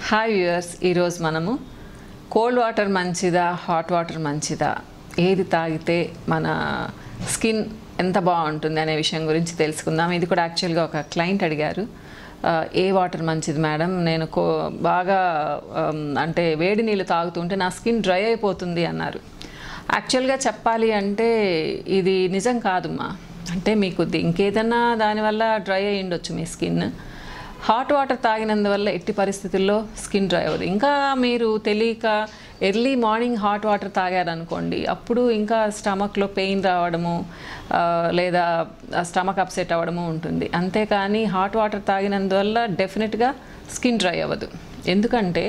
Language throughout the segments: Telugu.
హాయ్ వ్యూయర్స్, ఈరోజు మనము కోల్డ్ వాటర్ మంచిదా హాట్ వాటర్ మంచిదా, ఏది తాగితే మన స్కిన్ ఎంత బాగుంటుంది అనే విషయం గురించి తెలుసుకుందాం. ఇది కూడా యాక్చువల్గా ఒక క్లయింట్ అడిగారు, ఏ వాటర్ మంచిది మేడం, నేను బాగా అంటే వేడి నీళ్ళు తాగుతుంటే నా స్కిన్ డ్రై అయిపోతుంది అన్నారు. యాక్చువల్గా చెప్పాలి అంటే ఇది నిజం కాదమ్మా. అంటే మీకు ఇంకేదన్నా దానివల్ల డ్రై అయ్యి ఉండొచ్చు మీ స్కిన్. హాట్ వాటర్ తాగినందువల్ల ఎట్టి పరిస్థితుల్లో స్కిన్ డ్రై అవ్వదు. ఇంకా మీరు తెలియక ఎర్లీ మార్నింగ్ హాట్ వాటర్ తాగారనుకోండి, అప్పుడు ఇంకా స్టమక్లో పెయిన్ రావడము లేదా స్టమక్ అప్సెట్ అవ్వడము ఉంటుంది. అంతేకాని హాట్ వాటర్ తాగినందువల్ల డెఫినెట్గా స్కిన్ డ్రై అవ్వదు. ఎందుకంటే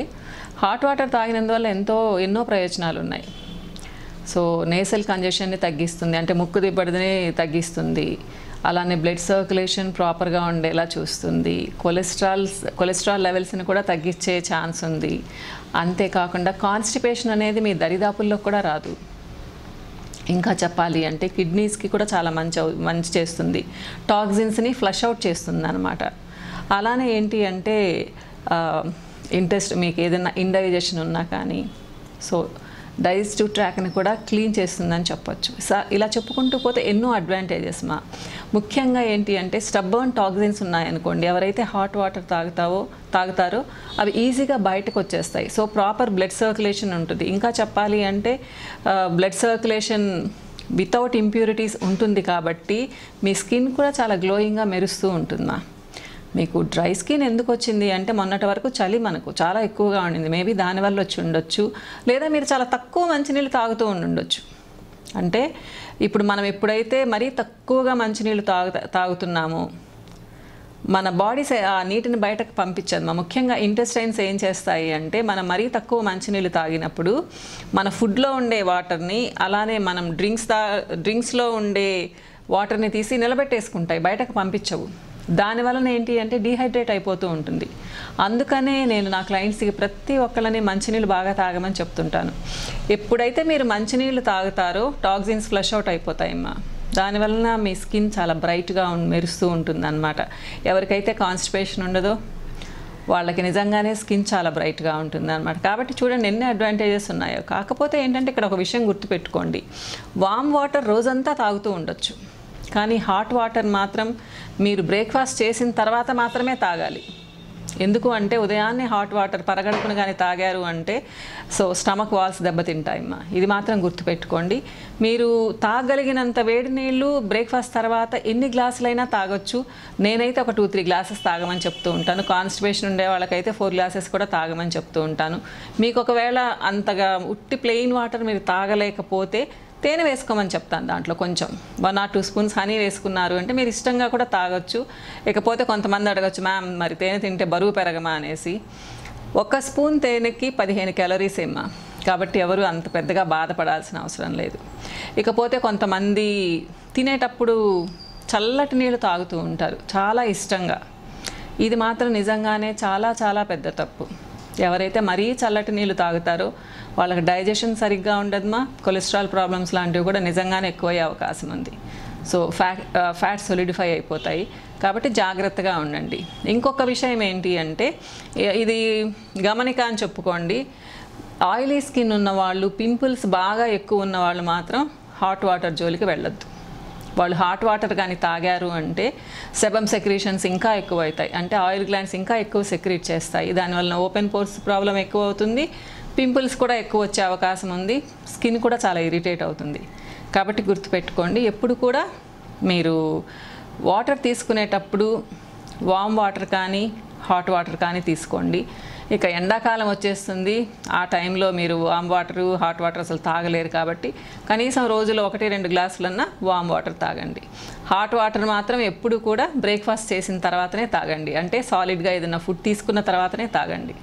హాట్ వాటర్ తాగినందువల్ల ఎన్నో ప్రయోజనాలు ఉన్నాయి. సో నేసల్ కంజెషన్ని తగ్గిస్తుంది, అంటే ముక్కు దిబ్బడిని తగ్గిస్తుంది. అలానే బ్లడ్ సర్క్యులేషన్ ప్రాపర్గా ఉండేలా చూస్తుంది. కొలెస్ట్రాల్ లెవెల్స్ని కూడా తగ్గించే ఛాన్స్ ఉంది. అంతేకాకుండా కాన్స్టిపేషన్ అనేది మీ దరిదాపుల్లో కూడా రాదు. ఇంకా చెప్పాలి అంటే కిడ్నీస్కి కూడా చాలా మంచి చేస్తుంది. టాక్సిన్స్ని ఫ్లష్ అవుట్ చేస్తుంది అన్నమాట. అలానే ఏంటి అంటే మీకు ఏదైనా ఇండైజెషన్ ఉన్నా కానీ డైజెస్టివ్ ట్రాక్ని కూడా క్లీన్ చేస్తుందని చెప్పొచ్చు. ఇలా చెప్పుకుంటూ పోతే ఎన్నో అడ్వాంటేజెస్ ముఖ్యంగా ఏంటి అంటే స్టబ్బర్న్ టాక్సిన్స్ ఉన్నాయనుకోండి, ఎవరైతే హాట్ వాటర్ తాగుతారో అవి ఈజీగా బయటకు వచ్చేస్తాయి. సో ప్రాపర్ బ్లడ్ సర్క్యులేషన్ ఉంటుంది. ఇంకా చెప్పాలి అంటే బ్లడ్ సర్క్యులేషన్ వితౌట్ ఇంప్యూరిటీస్ ఉంటుంది కాబట్టి మీ స్కిన్ కూడా చాలా గ్లోయింగ్గా మెరుస్తూ ఉంటుందా. మీకు డ్రై స్కిన్ ఎందుకు వచ్చింది అంటే మొన్నటి వరకు చలి మనకు చాలా ఎక్కువగా ఉండింది. మేబీ దానివల్ల వచ్చి ఉండొచ్చు, లేదా మీరు చాలా తక్కువ మంచినీళ్ళు తాగుతూ ఉండొచ్చు. అంటే ఇప్పుడు మనం ఎప్పుడైతే మరీ తక్కువగా మంచినీళ్ళు తాగుతున్నామో మన బాడీ ఆ నీటిని బయటకు పంపించదు. ముఖ్యంగా ఇంటెస్టైన్స్ ఏం చేస్తాయి అంటే మనం మరీ తక్కువ మంచినీళ్ళు తాగినప్పుడు మన ఫుడ్లో ఉండే వాటర్ని, అలానే మనం డ్రింక్స్లో ఉండే వాటర్ని తీసి నిలబెట్టేసుకుంటాయి, బయటకు పంపించవు. దానివలన ఏంటి అంటే డీహైడ్రేట్ అయిపోతూ ఉంటుంది. అందుకనే నేను నా క్లయింట్స్కి ప్రతి ఒక్కళ్ళని మంచినీళ్ళు బాగా తాగమని చెప్తుంటాను. ఎప్పుడైతే మీరు మంచినీళ్ళు తాగుతారో టాక్సిన్స్ ఫ్లష్ అవుట్ అయిపోతాయమ్మా. దానివలన మీ స్కిన్ చాలా బ్రైట్గా మెరుస్తూ ఉంటుంది అన్నమాట. ఎవరికైతే కాన్స్టిపేషన్ ఉండదో వాళ్ళకి నిజంగానే స్కిన్ చాలా బ్రైట్గా ఉంటుంది అన్నమాట. కాబట్టి చూడండి ఎన్ని అడ్వాంటేజెస్ ఉన్నాయో. కాకపోతే ఏంటంటే ఇక్కడ ఒక విషయం గుర్తుపెట్టుకోండి, వామ్ వాటర్ రోజంతా తాగుతూ ఉండొచ్చు, కానీ హాట్ వాటర్ మాత్రం మీరు బ్రేక్ఫాస్ట్ చేసిన తర్వాత మాత్రమే తాగాలి. ఎందుకు అంటే ఉదయాన్నే హాట్ వాటర్ పరగడుపున కానీ తాగారు అంటే స్టమక్ వాల్స్ దెబ్బతింటాయమ్మా. ఇది మాత్రం గుర్తుపెట్టుకోండి. మీరు తాగలిగినంత వేడి నీళ్ళు బ్రేక్ఫాస్ట్ తర్వాత ఎన్ని గ్లాసులైనా తాగొచ్చు. నేనైతే ఒక 2-3 గ్లాసెస్ తాగమని చెప్తూ ఉంటాను. కాన్స్టిపేషన్ ఉండే వాళ్ళకైతే 4 గ్లాసెస్ కూడా తాగమని చెప్తూ ఉంటాను. మీకు ఒకవేళ అంతగా ఉట్టి ప్లెయిన్ వాటర్ మీరు తాగలేకపోతే తేనె వేసుకోమని చెప్తాను. దాంట్లో కొంచెం 1 or 2 స్పూన్స్ హనీ వేసుకున్నారు అంటే మీరు ఇష్టంగా కూడా తాగొచ్చు. ఇకపోతే కొంతమంది అడగచ్చు, మ్యామ్ మరి తేనె తింటే బరువు పెరగమా అనేసి. 1 స్పూన్ తేనెకి 15 క్యాలరీస్ ఏమ్మా. కాబట్టి ఎవరు అంత పెద్దగా బాధపడాల్సిన అవసరం లేదు. ఇకపోతే కొంతమంది తినేటప్పుడు చల్లటి నీళ్ళు తాగుతూ ఉంటారు చాలా ఇష్టంగా. ఇది మాత్రం నిజంగానే చాలా చాలా పెద్ద తప్పు. ఎవరైతే మరీ చల్లటి నీళ్ళు తాగుతారో వాళ్ళకి డైజెషన్ సరిగ్గా ఉండదుమా. కొలెస్ట్రాల్ ప్రాబ్లమ్స్ లాంటివి కూడా నిజంగానే ఎక్కువయ్యే అవకాశం ఉంది. సో ఫ్యాట్ సొలిడిఫై అయిపోతాయి. కాబట్టి జాగ్రత్తగా ఉండండి. ఇంకొక విషయం ఏంటి అంటే ఇది గమనిక అని చెప్పుకోండి, ఆయిలీ స్కిన్ ఉన్నవాళ్ళు, పింపుల్స్ బాగా ఎక్కువ ఉన్నవాళ్ళు మాత్రం హాట్ వాటర్ జోలికి వెళ్ళొద్దు. వాళ్ళు హాట్ వాటర్ కానీ తాగారు అంటే సెబమ్ సెక్రీషన్స్ ఇంకా ఎక్కువ అవుతాయి, అంటే ఆయిల్ గ్లాండ్స్ ఇంకా ఎక్కువ సెక్రీట్ చేస్తాయి. దానివల్ల ఓపెన్ పోర్స్ ప్రాబ్లం ఎక్కువ అవుతుంది, పింపుల్స్ కూడా ఎక్కువ వచ్చే అవకాశం ఉంది, స్కిన్ కూడా చాలా ఇరిటేట్ అవుతుంది. కాబట్టి గుర్తుపెట్టుకోండి, ఎప్పుడు కూడా మీరు వాటర్ తీసుకునేటప్పుడు వామ్ వాటర్ కానీ హాట్ వాటర్ కానీ తీసుకోండి. ఇక ఎండాకాలం వచ్చేస్తుంది, ఆ టైంలో మీరు వామ్ వాటరు హాట్ వాటర్ అసలు తాగలేరు. కాబట్టి కనీసం రోజులో 1-2 గ్లాసులన్నా వామ్ వాటర్ తాగండి. హాట్ వాటర్ మాత్రం ఎప్పుడు కూడా బ్రేక్ఫాస్ట్ చేసిన తర్వాతనే తాగండి, అంటే సాలిడ్గా ఏదైనా ఫుడ్ తీసుకున్న తర్వాతనే తాగండి.